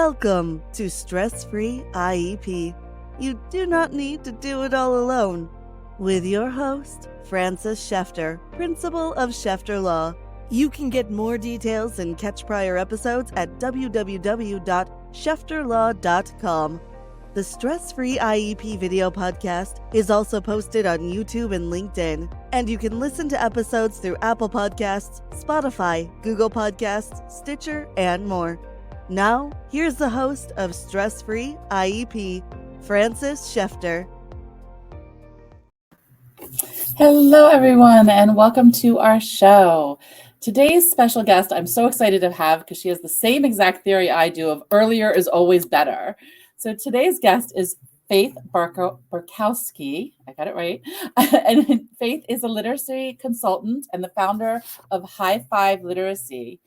Welcome to Stress-Free IEP. You do not need to do it all alone. With your host, Francis Shefter, Principal of Shefter Law. You can get more details and catch prior episodes at www.shefterlaw.com. The Stress-Free IEP video podcast is also posted on YouTube and LinkedIn, and you can listen to episodes through Apple Podcasts, Spotify, Google Podcasts, Stitcher, and more. Now, here's the host of Stress-Free IEP, Francis Shefter. Hello, everyone, and welcome to our show. Today's special guest, I'm so excited to have because she has the same exact theory I do of earlier is always better. So today's guest is Faith Borkowsky. I got it right. And Faith is a literacy consultant and the founder of High Five Literacy.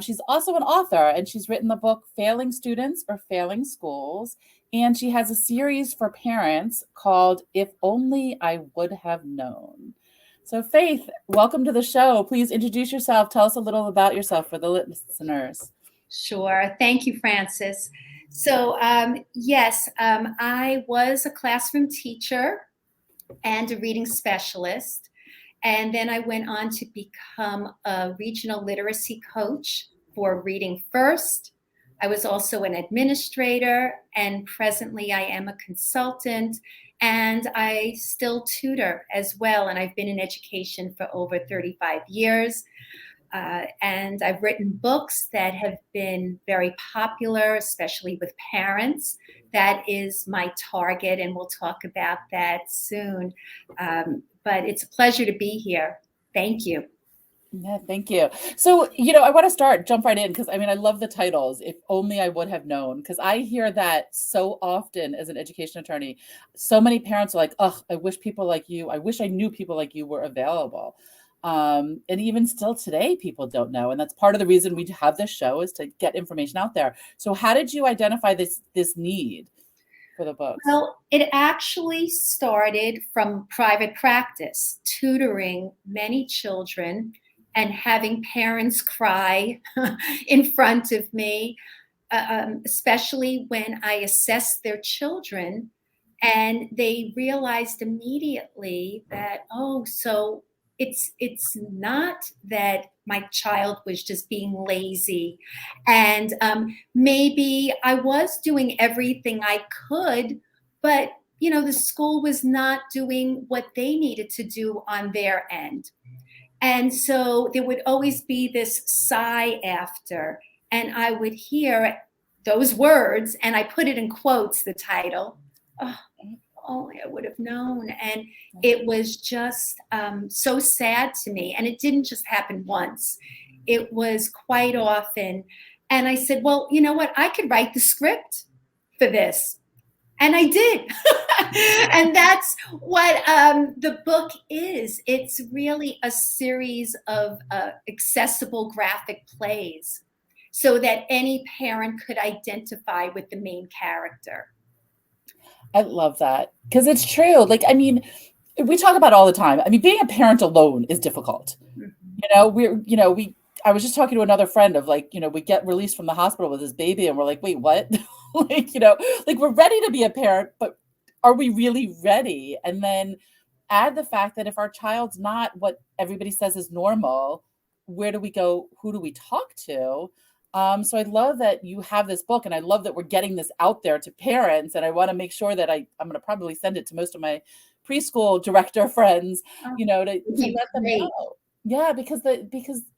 She's also an author, and she's written the book Failing Students or Failing Schools. And she has a series for parents called If Only I Would Have Known. So Faith, welcome to the show. Please introduce yourself. Tell us a little about yourself for the listeners. Sure. Thank you, Francis. So yes, I was a classroom teacher and a reading specialist. And then I went on to become a regional literacy coach for Reading First. I was also an administrator, and presently I am a consultant, and I still tutor as well. And I've been in education for over 35 years. And I've written books that have been very popular, especially with parents. That is my target, and we'll talk about that soon. But it's a pleasure to be here. Thank you. Yeah, thank you. So, I want to jump right in because I love the titles. If only I would have known, because I hear that so often as an education attorney. So many parents are like, oh, I wish people like you, I wish I knew people like you were available. And even still today, people don't know. And that's part of the reason we have this show is to get information out there. So how did you identify this need for the book? Well, it actually started from private practice, tutoring many children and having parents cry in front of me, especially when I assessed their children and they realized immediately that, so it's not that my child was just being lazy, and maybe I was doing everything I could, but the school was not doing what they needed to do on their end. And so there would always be this sigh after, and I would hear those words, and I put it in quotes, the title, oh, only I would have known. And it was just so sad to me. And it didn't just happen once. It was quite often. And I said, well, you know what? I could write the script for this. And I did. And that's what the book is. It's really a series of accessible graphic plays so that any parent could identify with the main character. I love that because it's true. We talk about it all the time. Being a parent alone is difficult. Mm-hmm. I was just talking to another friend of we get released from the hospital with his baby and we're like, wait, what? We're ready to be a parent, but are we really ready? And then add the fact that if our child's not what everybody says is normal, where do we go? Who do we talk to? So I love that you have this book, and I love that we're getting this out there to parents. And I want to make sure that I'm going to probably send it to most of my preschool director friends, to let them know. Yeah, because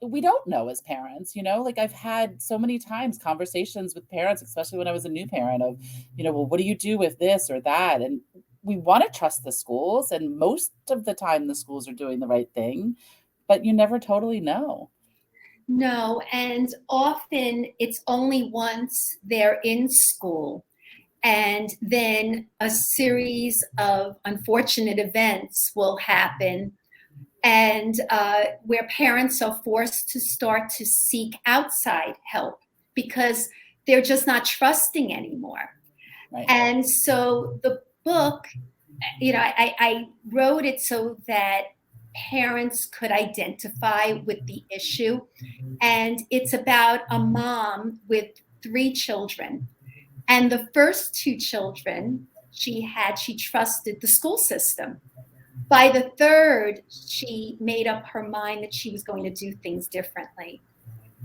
we don't know as parents, I've had so many times conversations with parents, especially when I was a new parent of, well, what do you do with this or that? And we want to trust the schools, and most of the time the schools are doing the right thing, but you never totally know. No, and often it's only once they're in school and then a series of unfortunate events will happen, and where parents are forced to start to seek outside help because they're just not trusting anymore. Right. And so the book, I wrote it so that parents could identify with the issue. And it's about a mom with 3 children. And the first 2 children she trusted the school system. By the third, she made up her mind that she was going to do things differently.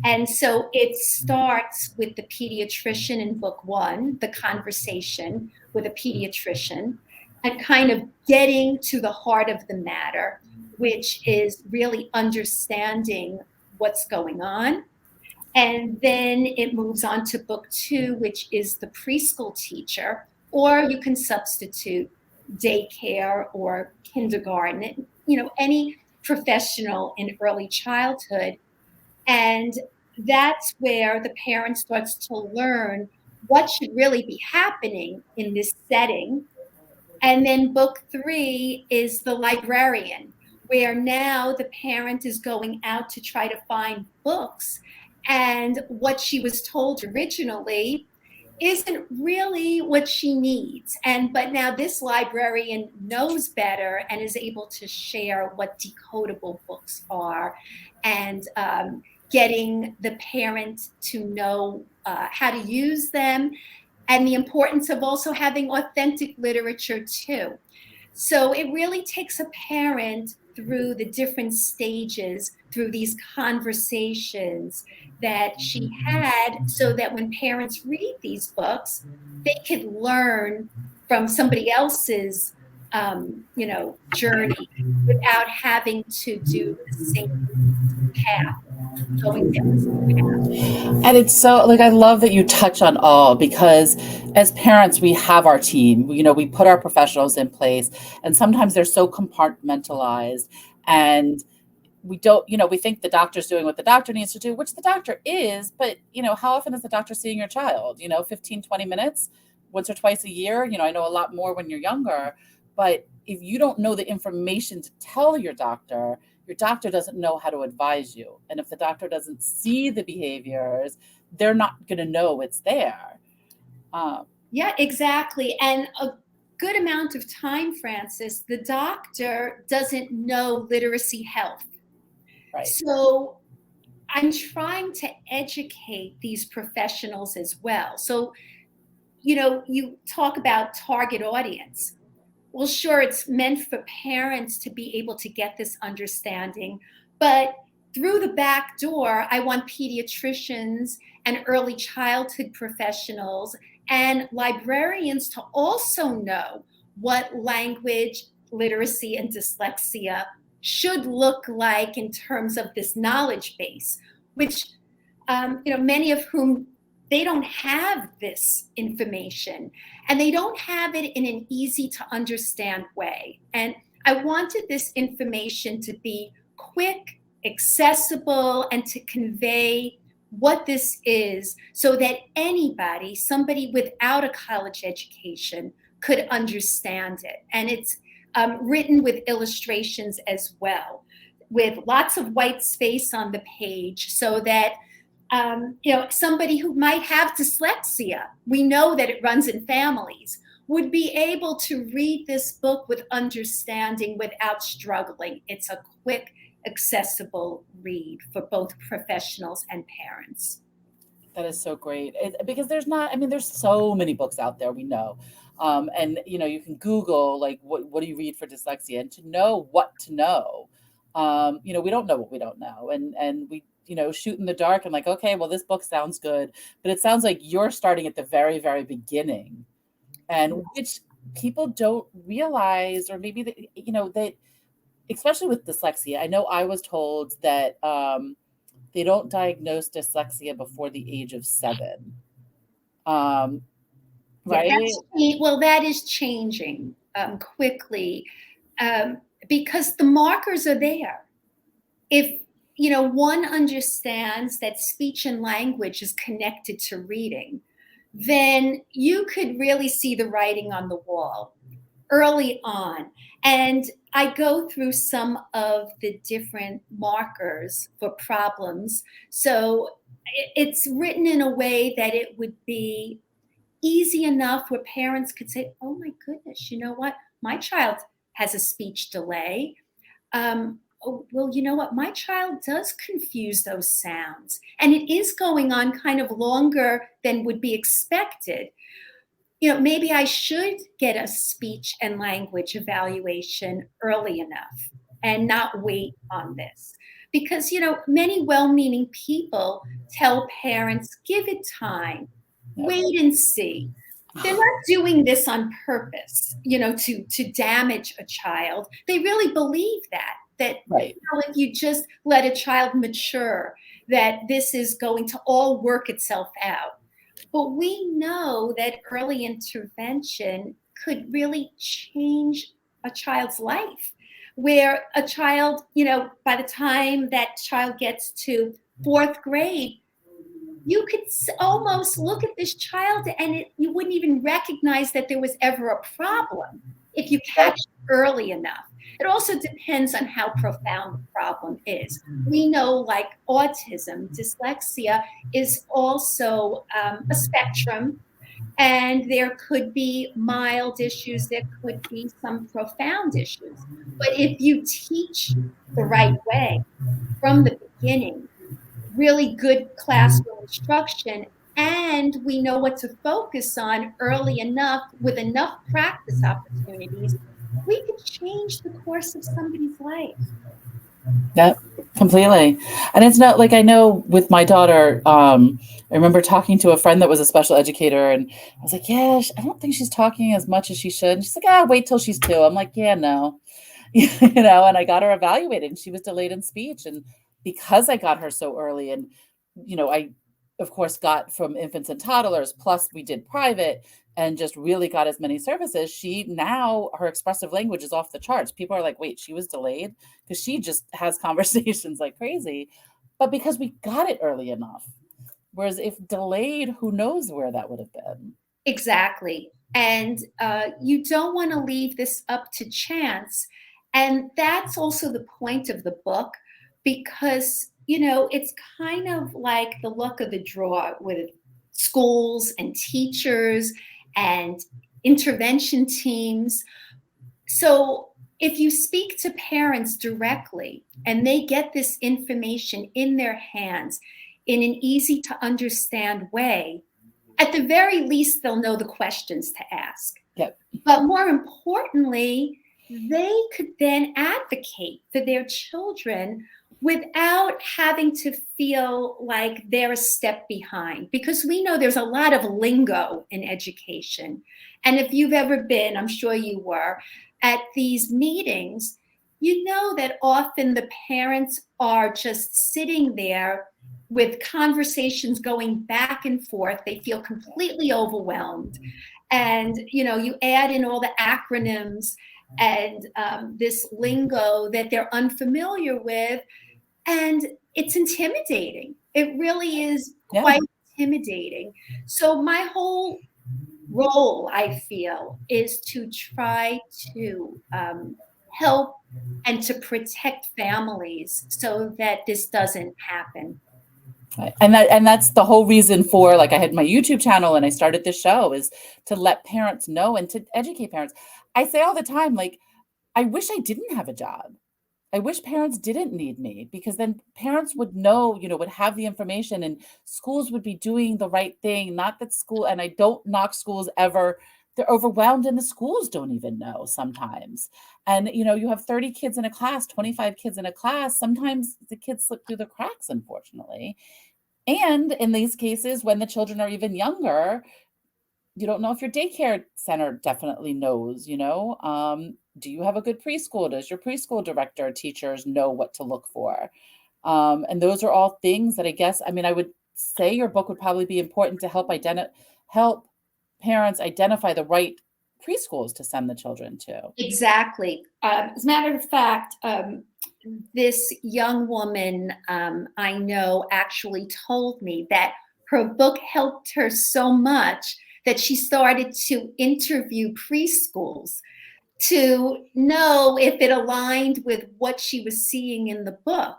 And so it starts with the pediatrician in book 1, the conversation with a pediatrician, and kind of getting to the heart of the matter, which is really understanding what's going on. And then it moves on to book 2, which is the preschool teacher, or you can substitute daycare or kindergarten, any professional in early childhood. And that's where the parent starts to learn what should really be happening in this setting. And then book 3 is the librarian, where now the parent is going out to try to find books. And what she was told originally isn't really what she needs. But now this librarian knows better and is able to share what decodable books are, and getting the parent to know how to use them, and the importance of also having authentic literature too. So it really takes a parent through the different stages, through these conversations that she had, so that when parents read these books, they could learn from somebody else's journey without having to do the same path. And it's so, like, I love that you touch on all, because as parents, we have our team, we put our professionals in place, and sometimes they're so compartmentalized, and we don't, we think the doctor's doing what the doctor needs to do, which the doctor is, but, how often is the doctor seeing your child? 15, 20 minutes, once or twice a year. I know a lot more when you're younger, but if you don't know the information to tell your doctor doesn't know how to advise you. And if the doctor doesn't see the behaviors, they're not going to know it's there. Yeah, exactly. And a good amount of time, Francis, the doctor doesn't know literacy health. Right. So I'm trying to educate these professionals as well. So, you talk about target audience. Well, sure, it's meant for parents to be able to get this understanding, but through the back door, I want pediatricians and early childhood professionals and librarians to also know what language, literacy, and dyslexia should look like in terms of this knowledge base, which, many of whom, they don't have this information, and they don't have it in an easy to understand way. And I wanted this information to be quick, accessible, and to convey what this is, so that somebody without a college education, could understand it. And it's written with illustrations as well, with lots of white space on the page, so that somebody who might have dyslexia, we know that it runs in families, would be able to read this book with understanding without struggling. It's a quick, accessible read for both professionals and parents. That is so great. Because there's so many books out there, we know. And, you can Google, like, what do you read for dyslexia? And to know what to know, we don't know what we don't know. And we, shoot in the dark and like, okay, well, this book sounds good, but it sounds like you're starting at the very, very beginning, and which people don't realize, or maybe that, especially with dyslexia. I know I was told that they don't diagnose dyslexia before the age of 7. Right? Well, that is changing quickly, because the markers are there. If one understands that speech and language is connected to reading, then you could really see the writing on the wall early on. And I go through some of the different markers for problems. So it's written in a way that it would be easy enough where parents could say, oh my goodness, you know what? My child has a speech delay. oh, well, you know what? My child does confuse those sounds, and it is going on kind of longer than would be expected. Maybe I should get a speech and language evaluation early enough and not wait on this. Because, many well-meaning people tell parents, give it time, wait and see. They're not doing this on purpose, to damage a child. They really believe that Right. if you just let a child mature, that this is going to all work itself out. But we know that early intervention could really change a child's life, where a child, by the time that child gets to fourth grade, you could almost look at this child and you wouldn't even recognize that there was ever a problem if you catch it early enough. It also depends on how profound the problem is. We know, like autism, dyslexia is also a spectrum, and there could be mild issues, there could be some profound issues. But if you teach the right way from the beginning, really good classroom instruction, and we know what to focus on early enough with enough practice opportunities, we could change the course of somebody's life. Yeah, completely. And it's not like, I know with my daughter, I remember talking to a friend that was a special educator, and I was like, yeah, I don't think she's talking as much as she should. And she's like, wait till she's 2. I'm like, yeah, no, and I got her evaluated, and she was delayed in speech. And because I got her so early, and, I, of course, got from infants and toddlers, plus we did private and just really got as many services. Now her expressive language is off the charts. People are like, wait, she was delayed? Because she just has conversations like crazy. But because we got it early enough. Whereas if delayed, who knows where that would have been. Exactly. And you don't want to leave this up to chance. And that's also the point of the book, because, it's kind of like the luck of the draw with schools and teachers and intervention teams. So if you speak to parents directly and they get this information in their hands in an easy to understand way, at the very least, they'll know the questions to ask. Yep. But more importantly, they could then advocate for their children without having to feel like they're a step behind, because we know there's a lot of lingo in education. And if you've ever been, I'm sure you were, at these meetings, you know that often the parents are just sitting there with conversations going back and forth. They feel completely overwhelmed. And, you add in all the acronyms and this lingo that they're unfamiliar with, and it's intimidating. It really is quite intimidating. So my whole role, I feel, is to try to help and to protect families so that this doesn't happen. And that's the whole reason for, like, I had my YouTube channel and I started this show, is to let parents know and to educate parents. I say all the time, like, I wish I didn't have a job. I wish parents didn't need me, because then parents would know, would have the information, and schools would be doing the right thing. Not that school, and I don't knock schools ever. They're overwhelmed, and the schools don't even know sometimes. And, you have 30 kids in a class, 25 kids in a class. Sometimes the kids slip through the cracks, unfortunately. And in these cases, when the children are even younger, you don't know if your daycare center definitely knows, do you have a good preschool? Does your preschool director or teachers know what to look for? And those are all things that I guess, I would say your book would probably be important to help parents identify the right preschools to send the children to. Exactly. As a matter of fact, this young woman I know actually told me that her book helped her so much that she started to interview preschools to know if it aligned with what she was seeing in the book.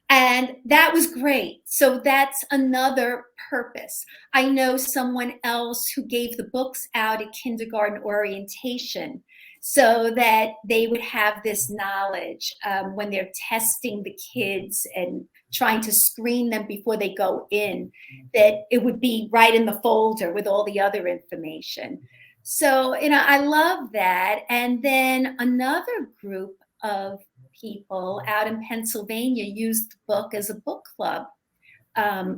And that was great. So that's another purpose. I know someone else who gave the books out at kindergarten orientation. so that they would have this knowledge when they're testing the kids and trying to screen them before they go in, that it would be right in the folder with all the other information. So, I love that. And then another group of people out in Pennsylvania used the book as a book club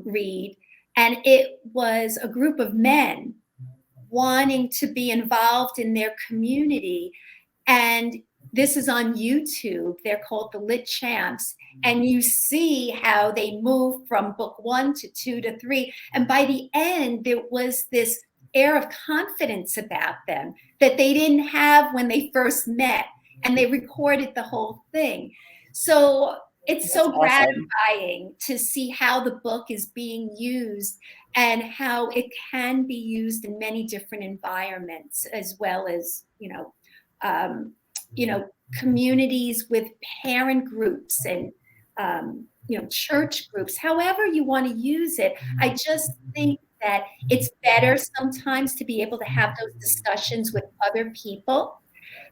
read. And it was a group of men wanting to be involved in their community. And this is on YouTube. They're called the Lit Champs. And you see how they move from book 1 to 2 to 3. And by the end, there was this air of confidence about them that they didn't have when they first met. And they recorded the whole thing. So it's so gratifying to see how the book is being used and how it can be used in many different environments, as well as, communities with parent groups and, church groups, however you want to use it. I just think that it's better sometimes to be able to have those discussions with other people.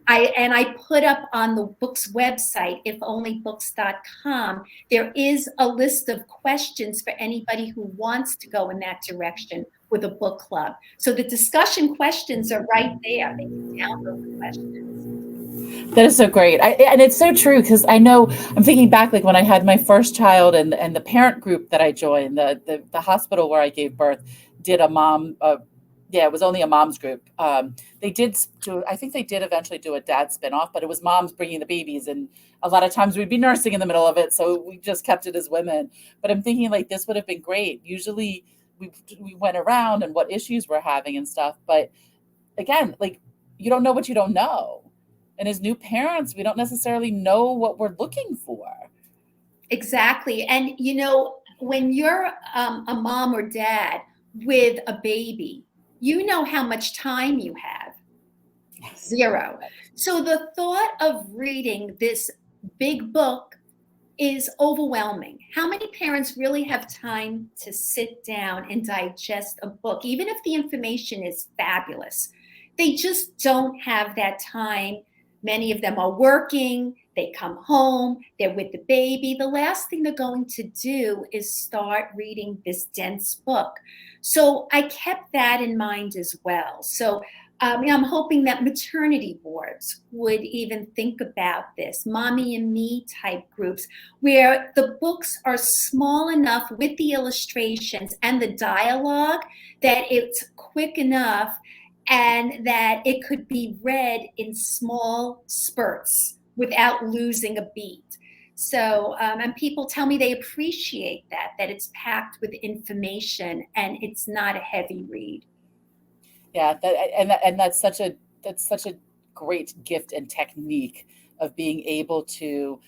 I put up on the book's website, ifonlybooks.com, there is a list of questions for anybody who wants to go in that direction with a book club. So the discussion questions are right there. They can download the questions. That is so great. And it's so true, because I know, I'm thinking back, like when I had my first child, and the parent group that I joined, the hospital where I gave birth did a mom, it was only a mom's group. They did I think they did eventually do a dad spinoff, but it was moms bringing the babies. And a lot of times we'd be nursing in the middle of it. So we just kept it as women. But I'm thinking, like, this would have been great. Usually we went around and what issues we're having and stuff. But again, like, you don't know what you don't know. And as new parents, we don't necessarily know what we're looking for. Exactly. And, when you're a mom or dad with a baby, you know how much time you have. Yes. 0. So the thought of reading this big book is overwhelming. How many parents really have time to sit down and digest a book, even if the information is fabulous? They just don't have that time. Many of them are working, they come home, they're with the baby. The last thing they're going to do is start reading this dense book. So I kept that in mind as well. So I'm hoping that maternity boards would even think about this, mommy and me type groups, where the books are small enough with the illustrations and the dialogue that it's quick enough and that it could be read in small spurts without losing a beat. So, and people tell me they appreciate that it's packed with information and it's not a heavy read. Yeah, that's such a great gift and technique of being able to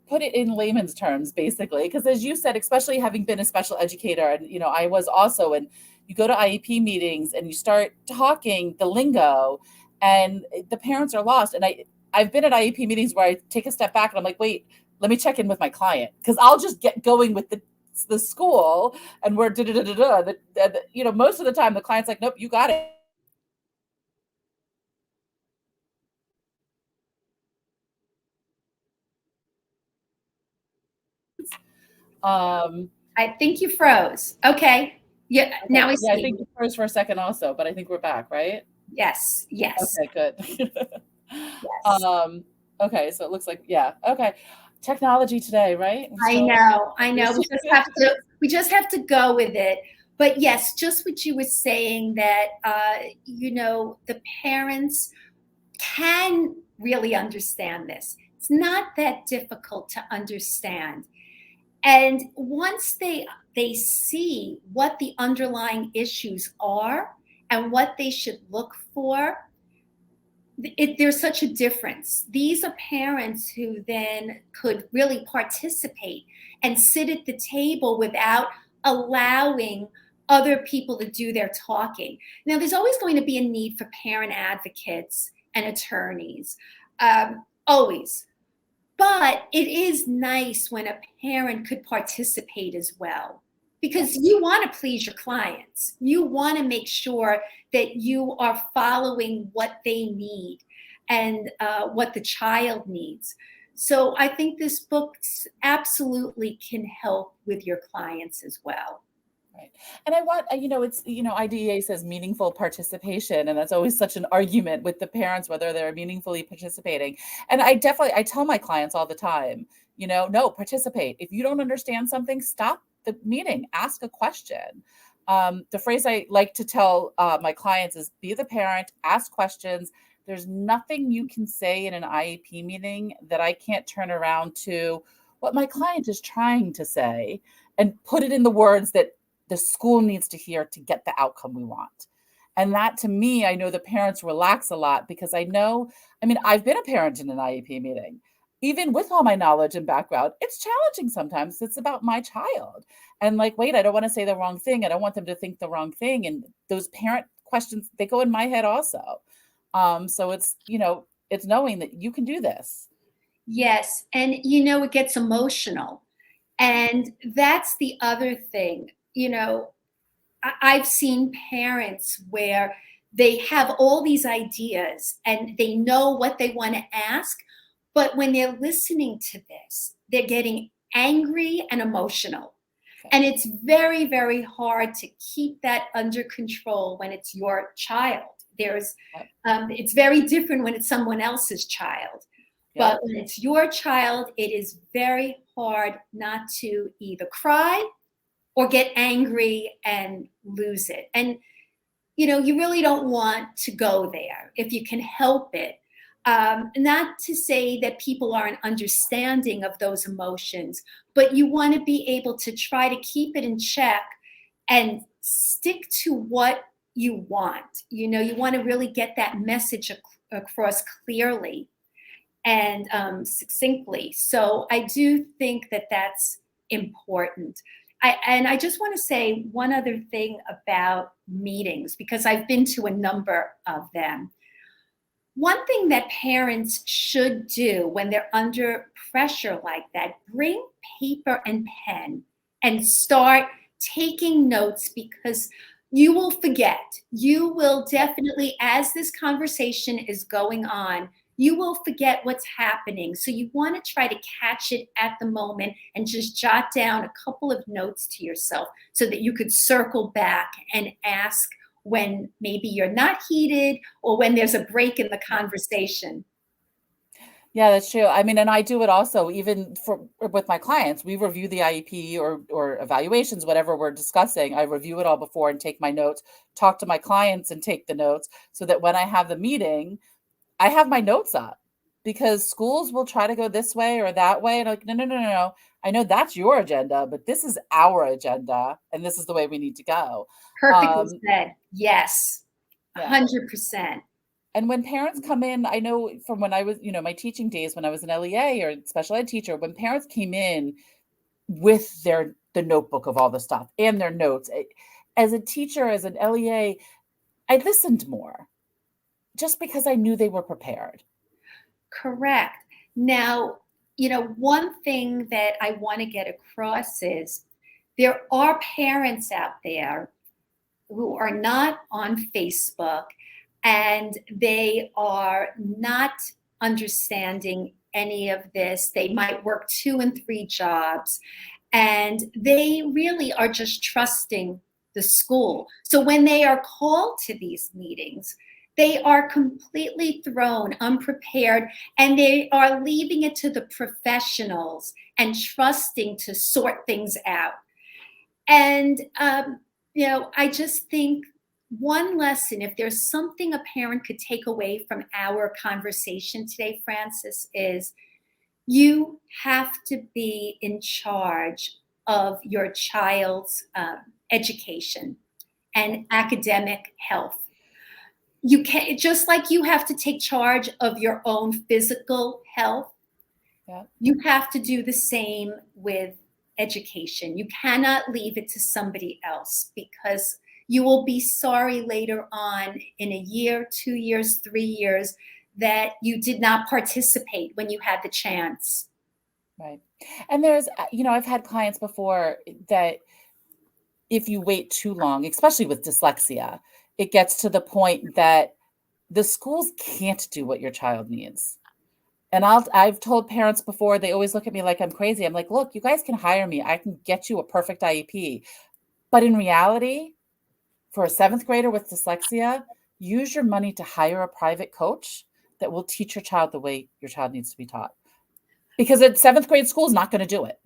put it in layman's terms, basically. Because as you said, especially having been a special educator, and I was also, and you go to IEP meetings and you start talking the lingo, and the parents are lost. And I've been at IEP meetings where I take a step back and I'm like, wait, let me check in with my client, because I'll just get going with the school, and we're most of the time the client's like, nope, you got it. I think you froze. Okay. Yeah. Okay. Now I see. Yeah, I think you froze for a second also, but I think we're back, right? Yes. Yes. Okay, good. Yes. Okay, so it looks like, yeah. Okay. Technology today, right? I know. We just have to go with it. But yes, just what you were saying, that the parents can really understand this. It's not that difficult to understand. And once they see what the underlying issues are and what they should look for, there's such a difference. These are parents who then could really participate and sit at the table without allowing other people to do their talking. Now, there's always going to be a need for parent advocates and attorneys, always. But it is nice when a parent could participate as well, because you want to please your clients. You want to make sure that you are following what they need. and what the child needs. So I think this book absolutely can help with your clients as well. Right. And I want, it's, IDEA says meaningful participation, and that's always such an argument with the parents, whether they're meaningfully participating. And I tell my clients all the time, no, participate. If you don't understand something, stop the meeting, ask a question. The phrase I like to tell my clients is be the parent, ask questions. There's nothing you can say in an IEP meeting that I can't turn around to what my client is trying to say and put it in the words that the school needs to hear to get the outcome we want. And that, to me, I know the parents relax a lot because I've been a parent in an IEP meeting. Even with all my knowledge and background, it's challenging sometimes. It's about my child. And wait, I don't want to say the wrong thing. I don't want them to think the wrong thing. And those parent questions, they go in my head also. So it's knowing that you can do this. Yes. And, it gets emotional. And that's the other thing. I've seen parents where they have all these ideas and they know what they want to ask, but when they're listening to this, they're getting angry and emotional. And it's very, very hard to keep that under control when it's your child. It's very different when it's someone else's child. But when it's your child, it is very hard not to either cry or get angry and lose it. And, you really don't want to go there if you can help it. Not to say that people aren't understanding of those emotions, but you want to be able to try to keep it in check and stick to what you want. You want to really get that message across clearly and succinctly. So I do think that that's important. I just want to say one other thing about meetings, because I've been to a number of them. One thing that parents should do when they're under pressure like that, bring paper and pen and start taking notes, because you will forget. You will definitely, as this conversation is going on, you will forget what's happening. So you want to try to catch it at the moment and just jot down a couple of notes to yourself so that you could circle back and ask when maybe you're not heated or when there's a break in the conversation. Yeah, that's true. And I do it also, even with my clients. We review the IEP or evaluations, whatever we're discussing. I review it all before and take my notes, talk to my clients and take the notes so that when I have the meeting, I have my notes up, because schools will try to go this way or that way. And I'm like, no. I know that's your agenda, but this is our agenda. And this is the way we need to go. Perfectly said. Yes. Yeah. 100%. And when parents come in, I know from when I was, my teaching days, when I was an LEA or special ed teacher, when parents came in with the notebook of all the stuff and their notes, as a teacher, as an LEA, I listened more just because I knew they were prepared. Correct. Now, one thing that I want to get across is there are parents out there who are not on Facebook and they are not understanding any of this. They might work 2 and 3 jobs, and they really are just trusting the school. So when they are called to these meetings, they are completely thrown, unprepared, and they are leaving it to the professionals and trusting to sort things out. And, I just think one lesson, if there's something a parent could take away from our conversation today, Francis, is you have to be in charge of your child's education and academic health. You can, just like you have to take charge of your own physical health, you have to do the same with education. You cannot leave it to somebody else, because you will be sorry later on in a year, 2 years, 3 years that you did not participate when you had the chance. Right. And there's, I've had clients before that if you wait too long, especially with dyslexia, it gets to the point that the schools can't do what your child needs. And I've told parents before, they always look at me like I'm crazy. I'm like, look, you guys can hire me. I can get you a perfect IEP. But in reality, for a 7th grader with dyslexia, use your money to hire a private coach that will teach your child the way your child needs to be taught. Because at 7th grade school is not going to do it.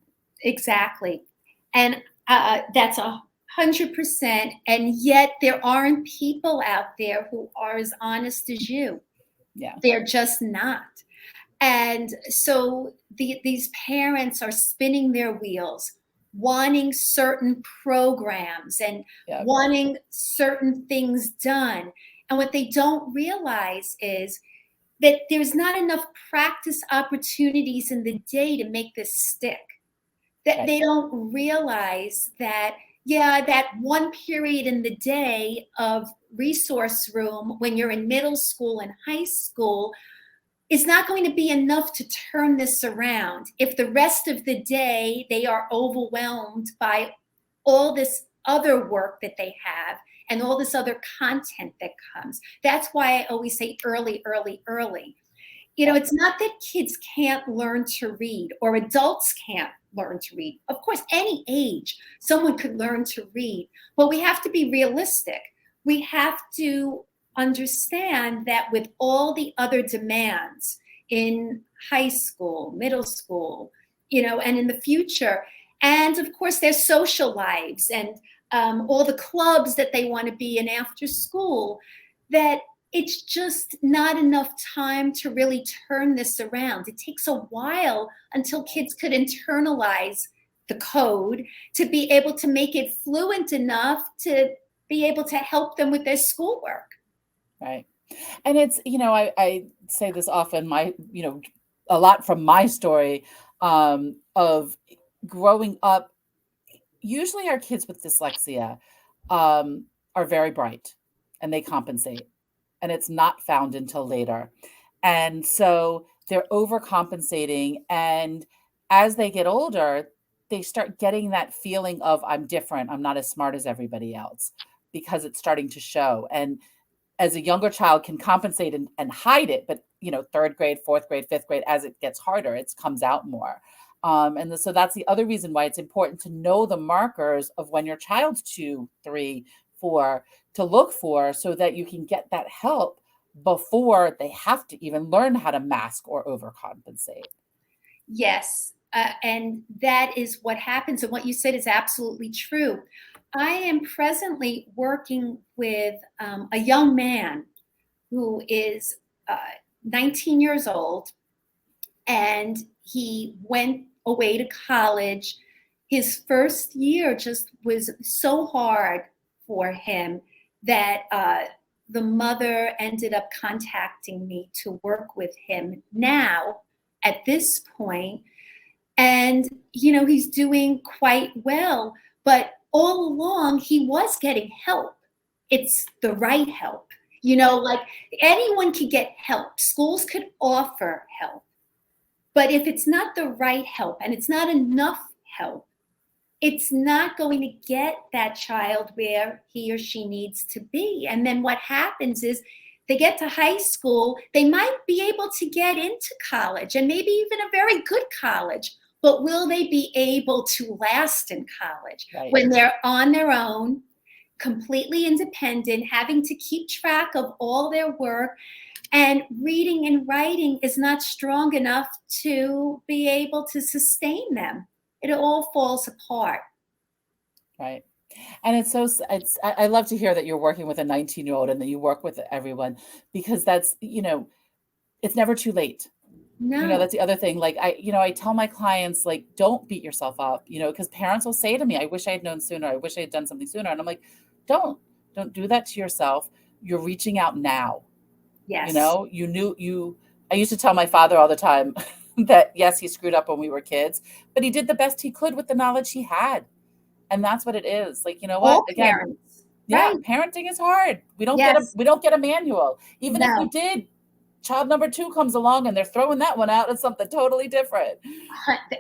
Exactly. And that's 100%. And yet there aren't people out there who are as honest as you. Yeah. They're just not. And so these parents are spinning their wheels, wanting certain programs and wanting certain things done. And what they don't realize is that there's not enough practice opportunities in the day to make this stick. That they don't realize that, that one period in the day of resource room when you're in middle school and high school is not going to be enough to turn this around if the rest of the day they are overwhelmed by all this other work that they have and all this other content that comes. That's why I always say early, early, early. It's not that kids can't learn to read or adults can't learn to read. Of course, any age, someone could learn to read, but we have to be realistic. We have to understand that with all the other demands in high school, middle school, and in the future, and of course their social lives and all the clubs that they want to be in after school, that it's just not enough time to really turn this around. It takes a while until kids could internalize the code to be able to make it fluent enough to be able to help them with their schoolwork. Right. And it's, I say this often, a lot from my story of growing up. Usually our kids with dyslexia are very bright and they compensate, and it's not found until later. And so they're overcompensating. And as they get older, they start getting that feeling of I'm different. I'm not as smart as everybody else, because it's starting to show. And as a younger child can compensate and hide it, but 3rd grade, 4th grade, 5th grade, as it gets harder, it comes out more. So that's the other reason why it's important to know the markers of when your child's 2, 3, 4 to look for, so that you can get that help before they have to even learn how to mask or overcompensate. Yes. And that is what happens. And what you said is absolutely true. I am presently working with a young man who is 19 years old, and he went away to college. His first year just was so hard for him that the mother ended up contacting me to work with him now at this point. And, he's doing quite well, but all along he was getting help. It's the right help. Like anyone could get help. Schools could offer help. But if it's not the right help and it's not enough help, it's not going to get that child where he or she needs to be. And then what happens is they get to high school, they might be able to get into college and maybe even a very good college, but will they be able to last in college when they're on their own, completely independent, having to keep track of all their work, and reading and writing is not strong enough to be able to sustain them? It all falls apart. Right. And I love to hear that you're working with a 19-year-old and that you work with everyone, because that's, it's never too late. No. That's the other thing. Like I tell my clients, like, don't beat yourself up, because parents will say to me, I wish I had known sooner. I wish I had done something sooner. And I'm like, don't do that to yourself. You're reaching out now. Yes. I used to tell my father all the time that, yes, he screwed up when we were kids, but he did the best he could with the knowledge he had. And that's what it is. Like, what? All Again, parents. yeah, Right. Parenting is hard. We don't get a manual. Even if we did, child number 2 comes along and they're throwing that one out. It's something totally different.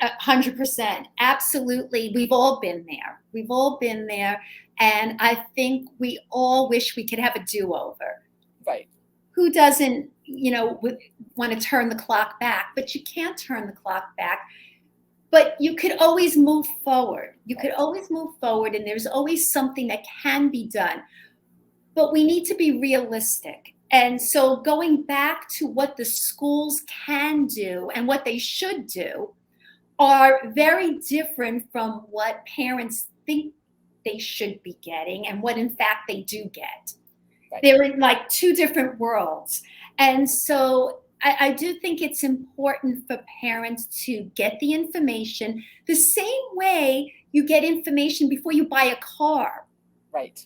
100%. Absolutely. We've all been there. And I think we all wish we could have a do-over. Right. who doesn't, want to turn the clock back? But you can't turn the clock back. But you could always move forward. You could always move forward, and there's always something that can be done. But we need to be realistic. And so going back to what the schools can do and what they should do are very different from what parents think they should be getting and what in fact they do get. Right. They're in like two different worlds. And so I do think it's important for parents to get the information the same way you get information before you buy a car. Right.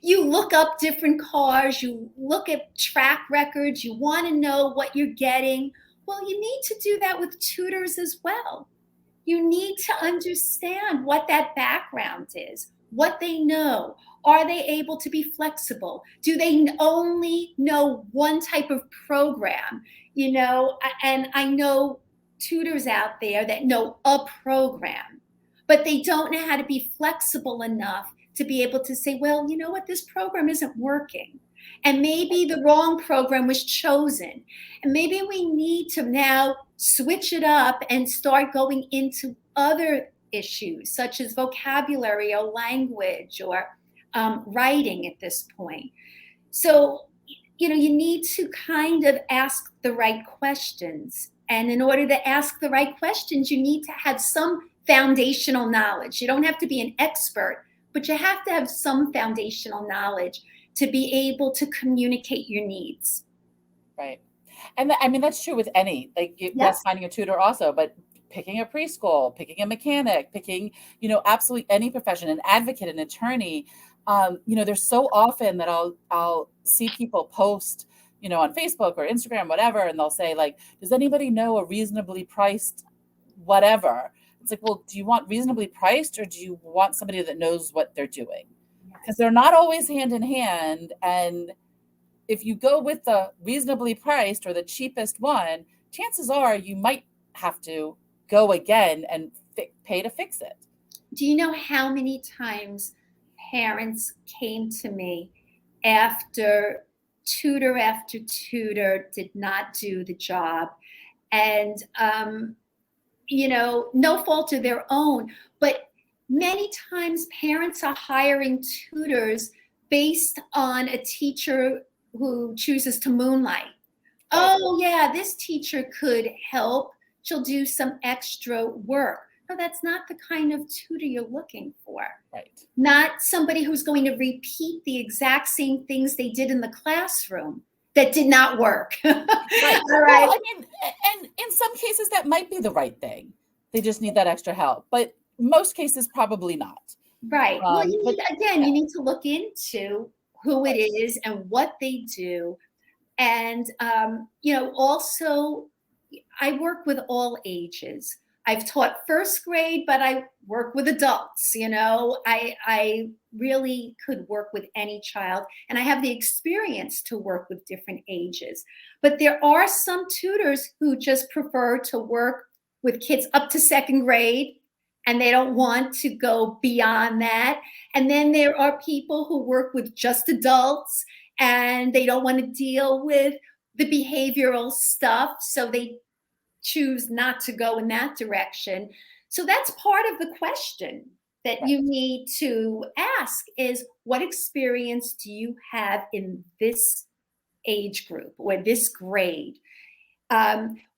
You look up different cars, you look at track records, you want to know what you're getting. Well, you need to do that with tutors as well. You need to understand what that background is, what they know. Are they able to be flexible? Do they only know one type of program? And I know tutors out there that know a program, but they don't know how to be flexible enough to be able to say, well, you know what, this program isn't working. And maybe the wrong program was chosen. And maybe we need to now switch it up and start going into other issues, such as vocabulary or language or writing at this point. So, you need to kind of ask the right questions. And in order to ask the right questions, you need to have some foundational knowledge. You don't have to be an expert, but you have to have some foundational knowledge to be able to communicate your needs. Right. And that's true with any, yes, finding a tutor also, but picking a preschool, picking a mechanic, picking, absolutely any profession, an advocate, an attorney. There's so often that I'll see people post, on Facebook or Instagram, whatever, and they'll say does anybody know a reasonably priced whatever? It's like, well, do you want reasonably priced or do you want somebody that knows what they're doing? Because they're not always hand in hand. And if you go with the reasonably priced or the cheapest one, chances are you might have to go again and pay to fix it. Do you know how many times parents came to me after tutor did not do the job? And, no fault of their own, but many times parents are hiring tutors based on a teacher who chooses to moonlight. Oh yeah, this teacher could help. She'll do some extra work. No, that's not the kind of tutor you're looking for. Right. Not somebody who's going to repeat the exact same things they did in the classroom that did not work. Right. All right. Well, and in some cases that might be the right thing. They just need that extra help. But most cases, probably not. Right. Well, you need to look into who it is and what they do. And, also, I work with all ages. I've taught first grade, but I work with adults. I really could work with any child, and I have the experience to work with different ages. But there are some tutors who just prefer to work with kids up to second grade, and they don't want to go beyond that. And then there are people who work with just adults, and they don't want to deal with the behavioral stuff, so they choose not to go in that direction. So that's part of the question that you need to ask is, what experience do you have in this age group or this grade?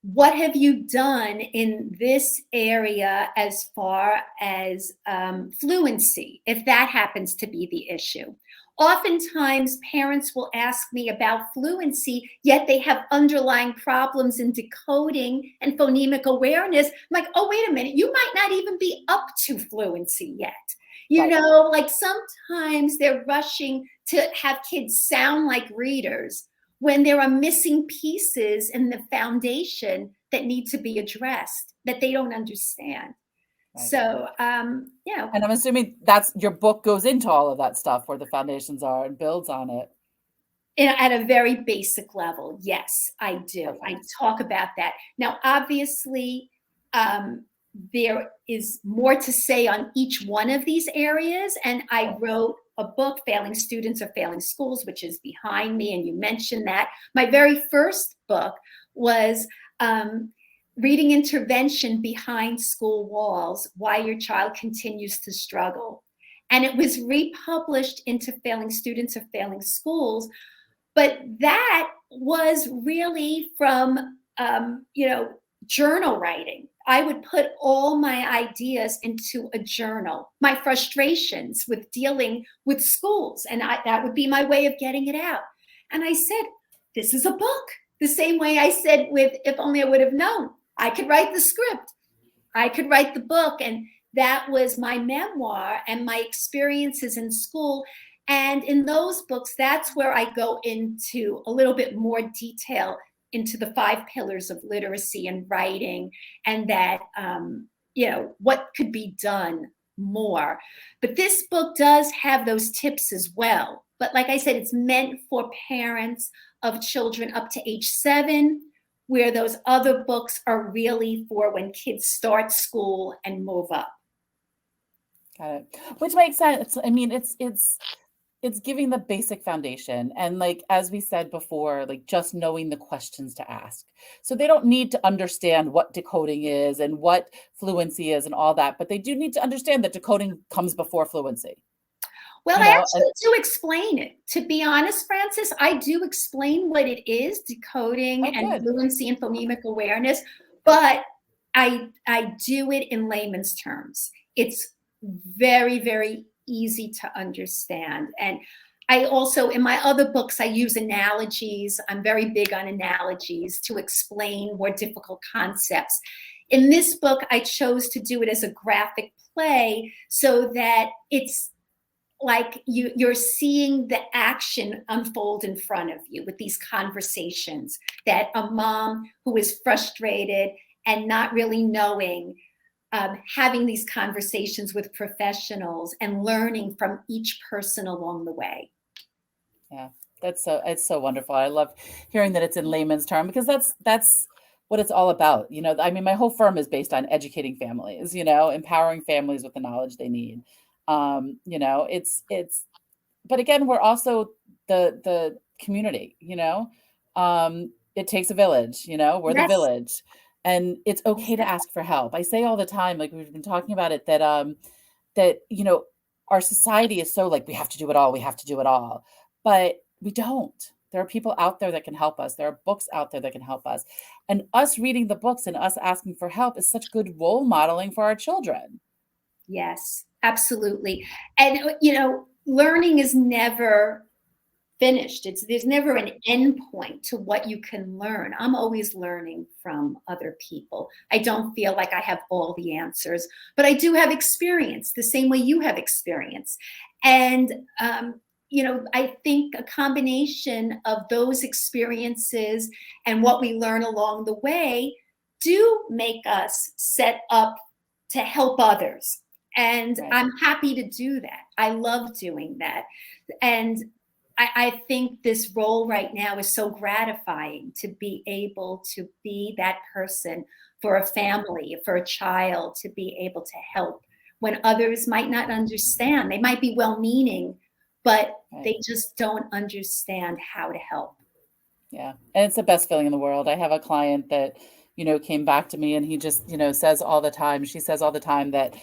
What have you done in this area as far as fluency, if that happens to be the issue? Oftentimes, parents will ask me about fluency, yet they have underlying problems in decoding and phonemic awareness. I'm like, oh, wait a minute, you might not even be up to fluency yet. Sometimes they're rushing to have kids sound like readers when there are missing pieces in the foundation that need to be addressed that they don't understand. Right. So, And I'm assuming that's your book goes into all of that stuff where the foundations are and builds on it. At a very basic level, yes, I do. Perfect. I talk about that. Now, obviously, there is more to say on each one of these areas, and I wrote a book, Failing Students or Failing Schools, which is behind me, and you mentioned that. My very first book was Reading Intervention Behind School Walls, Why Your Child Continues to Struggle. And it was republished into Failing Students or Failing Schools. But that was really from, journal writing. I would put all my ideas into a journal, my frustrations with dealing with schools. And that would be my way of getting it out. And I said, this is a book. The same way I said with If Only I Would Have Known. I could write the script. I could write the book. And that was my memoir and my experiences in school. And in those books, that's where I go into a little bit more detail into the 5 pillars of literacy and writing, and that, what could be done more. But this book does have those tips as well. But like I said, it's meant for parents of children up to age 7, where those other books are really for when kids start school and move up. Got it. Which makes sense. I mean, it's giving the basic foundation. And like, as we said before, like just knowing the questions to ask. So they don't need to understand what decoding is and what fluency is and all that, but they do need to understand that decoding comes before fluency. Well, I actually do explain it. To be honest, Frances, I do explain what it is, decoding and fluency and phonemic awareness, but I do it in layman's terms. It's very, very easy to understand. And I also, in my other books, I use analogies. I'm very big on analogies to explain more difficult concepts. In this book, I chose to do it as a graphic play so that it's like you're seeing the action unfold in front of you with these conversations, that a mom who is frustrated and not really knowing, having these conversations with professionals and learning from each person along the way. Yeah, it's so wonderful. I love hearing that it's in layman's term, because that's what it's all about. I mean, my whole firm is based on educating families, empowering families with the knowledge they need. But again, we're also the community, it takes a village, we're the village. And it's okay to ask for help. I say all the time, like we've been talking about it, that our society is so like, we have to do it all. We have to do it all. But we don't. There are people out there that can help us. There are books out there that can help us. And us reading the books and us asking for help is such good role modeling for our children. Yes, absolutely. And, learning is never finished. There's never an end point to what you can learn. I'm always learning from other people. I don't feel like I have all the answers, but I do have experience the same way you have experience. And, I think a combination of those experiences and what we learn along the way do make us set up to help others. And right. I'm happy to do that. I love doing that. And I think this role right now is so gratifying, to be able to be that person for a family, for a child, to be able to help when others might not understand. They might be well-meaning, but right. They just don't understand how to help. Yeah. And it's the best feeling in the world. I have a client that, came back to me, and he just, says all the time, she says all the time that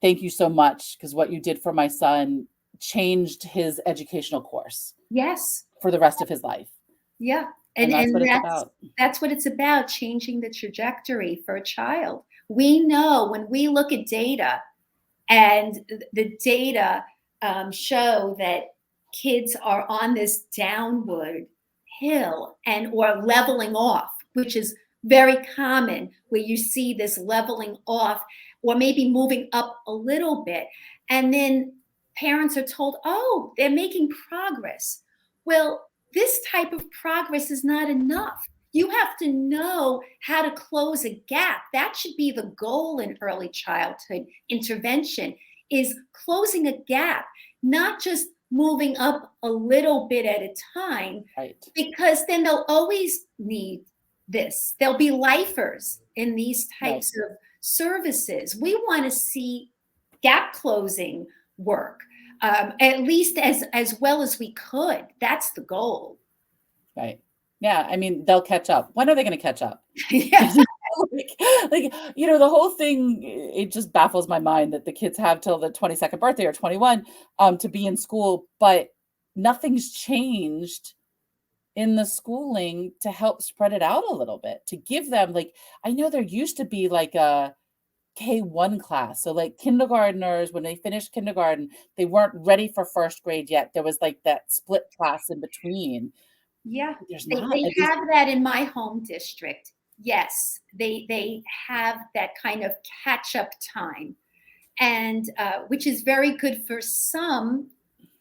thank you so much, because what you did for my son changed his educational course. Yes. For the rest of his life. Yeah. And that's what it's about, changing the trajectory for a child. We know when we look at data, and the data show that kids are on this downward hill or leveling off, which is very common, where you see this leveling off or maybe moving up a little bit. And then parents are told, oh, they're making progress. Well, this type of progress is not enough. You have to know how to close a gap. That should be the goal in early childhood intervention, is closing a gap, not just moving up a little bit at a time, right. Because then they'll always need this. There'll be lifers in these types right. of services. We want to see gap closing work. at least as well as we could. That's the goal. Right. Yeah. I mean, they'll catch up. When are they going to catch up? Yeah. The whole thing, it just baffles my mind that the kids have till the 22nd birthday or 21 to be in school, but nothing's changed in the schooling to help spread it out a little bit, to give them, like, I know there used to be like a K1 class. So like kindergartners, when they finished kindergarten, they weren't ready for first grade yet. There was like that split class in between. Yeah, There's they, not. they have that in my home district. Yes, they have that kind of catch up time, and which is very good for some.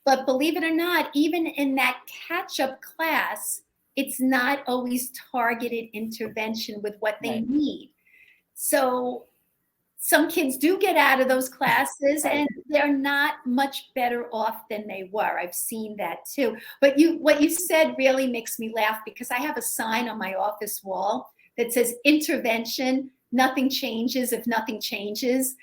But believe it or not, even in that catch up class, it's not always targeted intervention with what they Right. need. So some kids do get out of those classes Right. and they're not much better off than they were. I've seen that too. But what you said really makes me laugh, because I have a sign on my office wall that says intervention, nothing changes if nothing changes.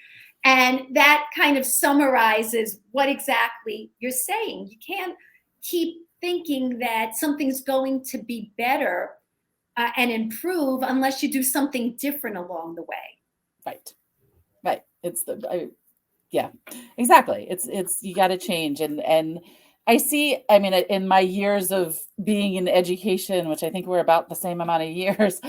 And that kind of summarizes what exactly you're saying. You can't keep thinking that something's going to be better and improve unless you do something different along the way. Right. Right. Yeah, exactly. It's you got to change. And I see, I mean, in my years of being in education, which I think we're about the same amount of years,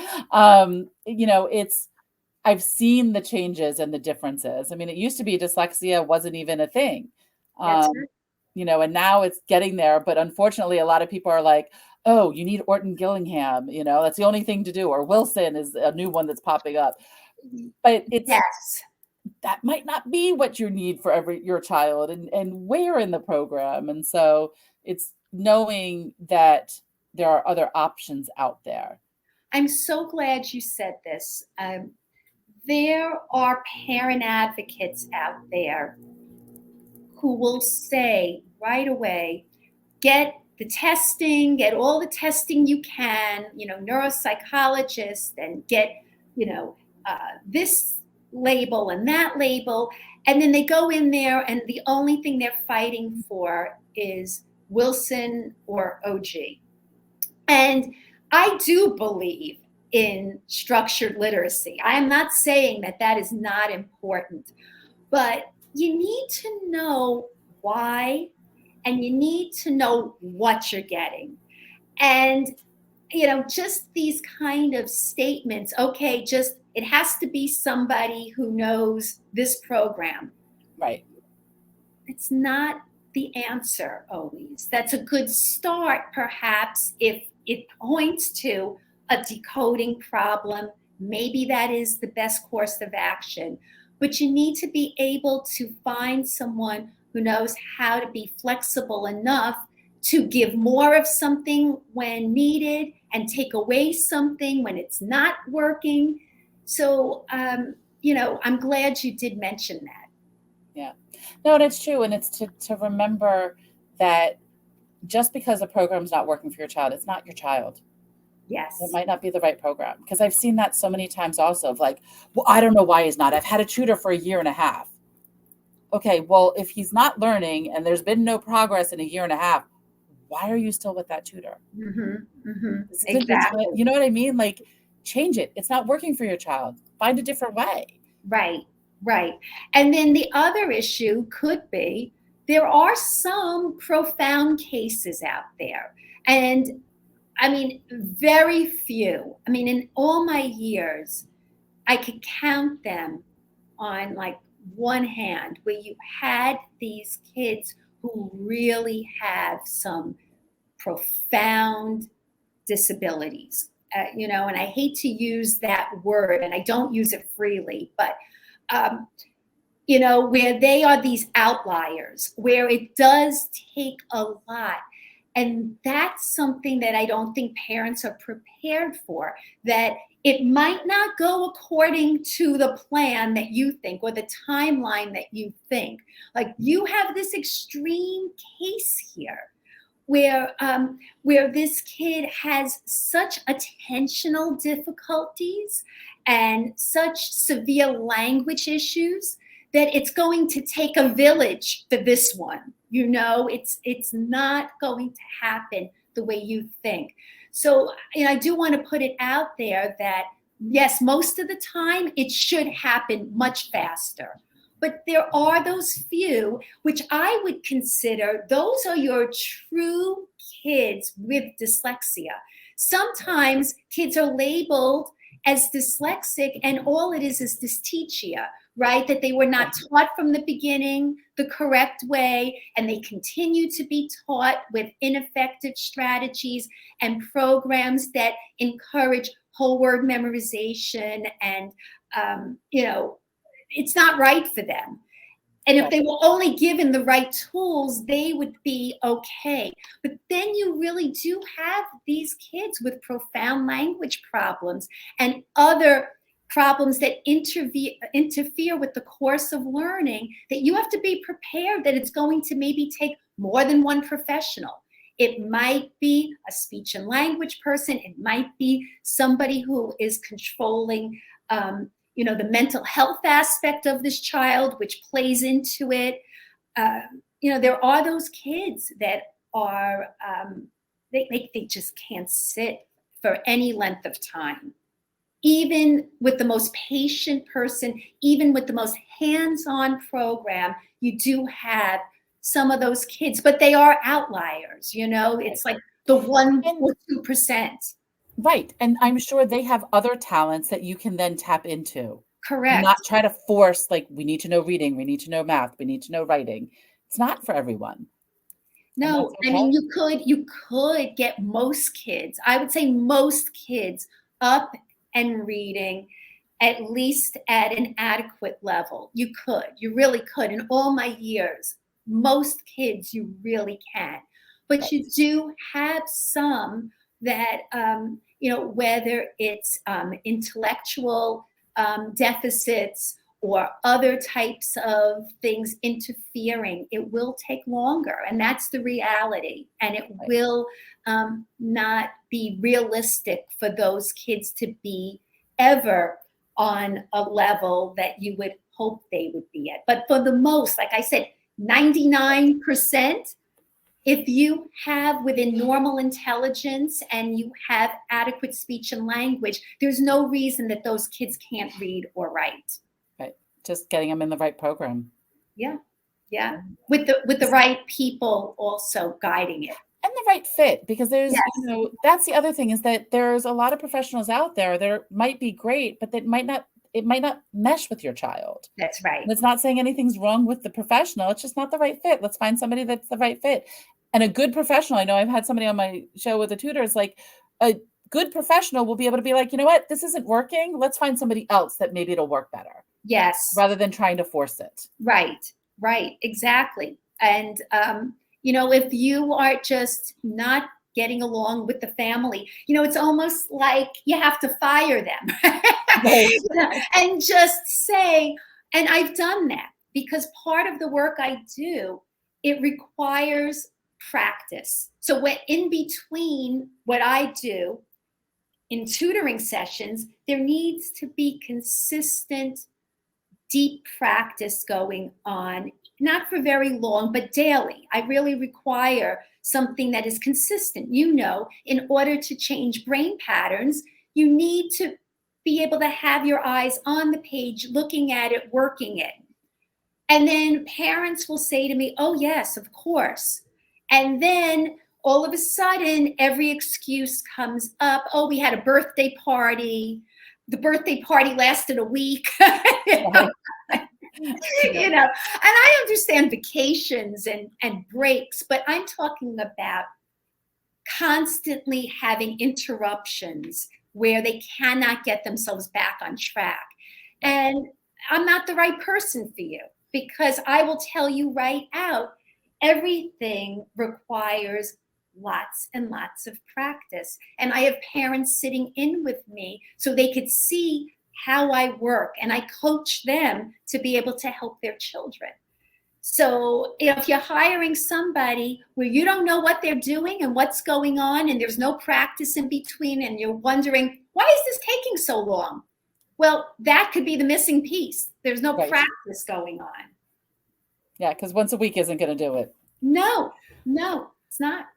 I've seen the changes and the differences. I mean, it used to be dyslexia wasn't even a thing. That's Um, it. and now it's getting there. But unfortunately, a lot of people are like, oh, you need Orton Gillingham, that's the only thing to do. Or Wilson is a new one that's popping up. But Yes. that might not be what you need for your child and where in the program. And so it's knowing that there are other options out there. I'm so glad you said this. There are parent advocates out there who will say right away, get the testing, get all the testing you can, neuropsychologist, and get, this label and that label. And then they go in there and the only thing they're fighting for is Wilson or OG. And I do believe in structured literacy. I am not saying that is not important, but you need to know why, and you need to know what you're getting. And, just these kind of statements, okay, just it has to be somebody who knows this program. Right. It's not the answer always. That's a good start, perhaps, if it points to a decoding problem. Maybe that is the best course of action. But you need to be able to find someone who knows how to be flexible enough to give more of something when needed and take away something when it's not working. So, I'm glad you did mention that. Yeah. No, and it's true. And it's to remember that just because a program's not working for your child, it's not your child. Yes. It might not be the right program. Because I've seen that so many times also of like, well, I don't know why he's not. I've had a tutor for a year and a half. Okay, well, if he's not learning and there's been no progress in a year and a half, why are you still with that tutor? Mm-hmm, mm-hmm. Exactly. You know what I mean? Like, change it. It's not working for your child. Find a different way. Right, right. And then the other issue could be there are some profound cases out there. And I mean, very few. I mean, in all my years, I could count them on like one hand where you had these kids who really have some profound disabilities, and I hate to use that word and I don't use it freely, but, where they are these outliers, where it does take a lot. And that's something that I don't think parents are prepared for, that it might not go according to the plan that you think or the timeline that you think. Like, you have this extreme case here where this kid has such attentional difficulties and such severe language issues that it's going to take a village for this one. You know, it's not going to happen the way you think. So, and I do want to put it out there that yes, most of the time it should happen much faster. But there are those few, which I would consider, those are your true kids with dyslexia. Sometimes kids are labeled as dyslexic and all it is dysthesia, right? That they were not taught from the beginning the correct way, and they continue to be taught with ineffective strategies and programs that encourage whole word memorization, and it's not right for them. And if they were only given the right tools, they would be okay. But then you really do have these kids with profound language problems and other problems that interfere with the course of learning, that you have to be prepared that it's going to maybe take more than one professional. It might be a speech and language person. It might be somebody who is controlling the mental health aspect of this child, which plays into it. There are those kids that are, they just can't sit for any length of time. Even with the most patient person, even with the most hands-on program, you do have some of those kids, but they are outliers, it's like the 1 or 2%. Right. And I'm sure they have other talents that you can then tap into. Correct. Not try to force, like, we need to know reading, we need to know math, we need to know writing. It's not for everyone. No, okay. I mean, you could get most kids, I would say most kids, up and reading at least at an adequate level. You really could. In all my years, most kids you really can. But you do have some that, whether it's intellectual deficits or other types of things interfering, it will take longer. And that's the reality. And it will not be realistic for those kids to be ever on a level that you would hope they would be at. But for the most, like I said, 99%, if you have within normal intelligence and you have adequate speech and language, there's no reason that those kids can't read or write. Right. Just getting them in the right program. Yeah. Yeah. With the right people also guiding it. And the right fit, because there's, that's the other thing, is that there's a lot of professionals out there that might be great, but it might not mesh with your child. That's right. And it's not saying anything's wrong with the professional. It's just not the right fit. Let's find somebody that's the right fit. And a good professional, I know I've had somebody on my show with a tutor, it's like a good professional will be able to be like, you know what, this isn't working. Let's find somebody else that maybe it'll work better. Yes. Rather than trying to force it. Right. Exactly. And, if you are just not getting along with the family, it's almost like you have to fire them. Right. And just say, and I've done that because part of the work I do, it requires practice. So when in between what I do in tutoring sessions, there needs to be consistent, deep practice going on, not for very long, but daily. I really require something that is consistent. In order to change brain patterns, you need to be able to have your eyes on the page, looking at it, working it. And then parents will say to me, oh, yes, of course. And then all of a sudden, every excuse comes up. Oh, we had a birthday party. The birthday party lasted a week. And I understand vacations and breaks, but I'm talking about constantly having interruptions where they cannot get themselves back on track. And I'm not the right person for you, because I will tell you right out, everything requires lots and lots of practice. And I have parents sitting in with me so they could see how I work, and I coach them to be able to help their children. So if you're hiring somebody where you don't know what they're doing and what's going on, and there's no practice in between, and you're wondering, why is this taking so long? Well, that could be the missing piece. There's no Right. practice going on. Yeah, because once a week isn't going to do it. No, it's not.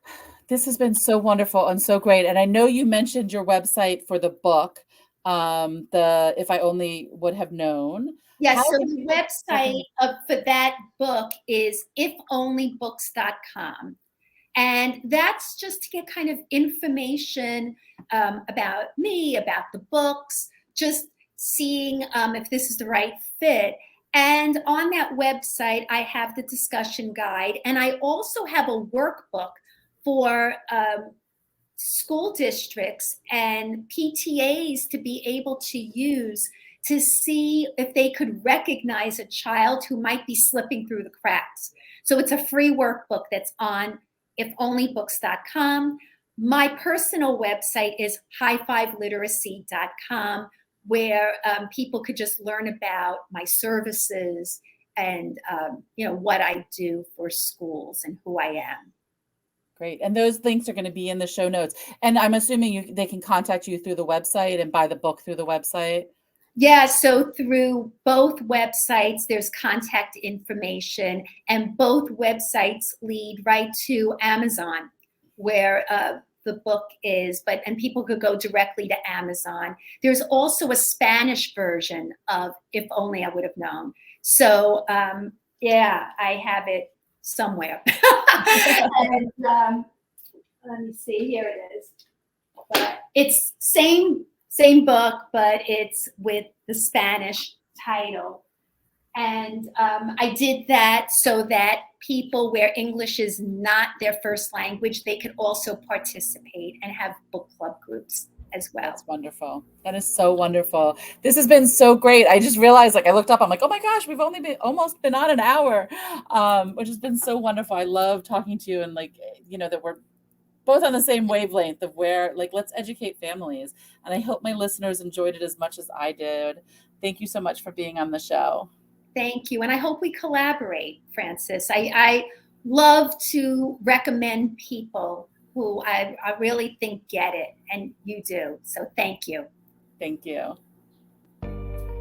This has been so wonderful and so great. And I know you mentioned your website for the book, the If I Only Would Have Known. Yes, How so can the people- website for that book is ifonlybooks.com. And that's just to get kind of information about me, about the books, just seeing if this is the right fit. And on that website, I have the discussion guide. And I also have a workbook for school districts and PTAs to be able to use to see if they could recognize a child who might be slipping through the cracks. So it's a free workbook that's on ifonlybooks.com. My personal website is highfiveliteracy.com, where people could just learn about my services and what I do for schools and who I am. Great. And those links are going to be in the show notes. And I'm assuming they can contact you through the website and buy the book through the website. Yeah, so through both websites, there's contact information, and both websites lead right to Amazon, where the book is, and people could go directly to Amazon. There's also a Spanish version of If Only I Would Have Known. So yeah, I have it somewhere. And let me see, here it is. But it's same book, but it's with the Spanish title. And I did that so that people where English is not their first language, they could also participate and have book club groups as well. That's wonderful. That is so wonderful. This has been so great. I just realized, I looked up, I'm like, oh my gosh, we've only almost been on an hour, which has been so wonderful. I love talking to you and that we're both on the same wavelength of where, let's educate families. And I hope my listeners enjoyed it as much as I did. Thank you so much for being on the show. Thank you. And I hope we collaborate, Frances. I love to recommend people who I really think get it, and you do. So thank you. Thank you.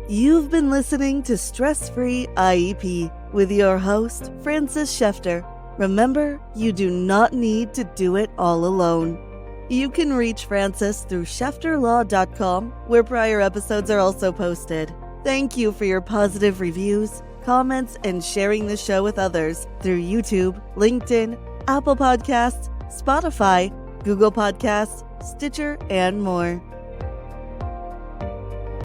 You've been listening to Stress-Free IEP with your host, Frances Shefter. Remember, you do not need to do it all alone. You can reach Frances through shefterlaw.com, where prior episodes are also posted. Thank you for your positive reviews, comments, and sharing the show with others through YouTube, LinkedIn, Apple Podcasts, Spotify, Google Podcasts, Stitcher, and more.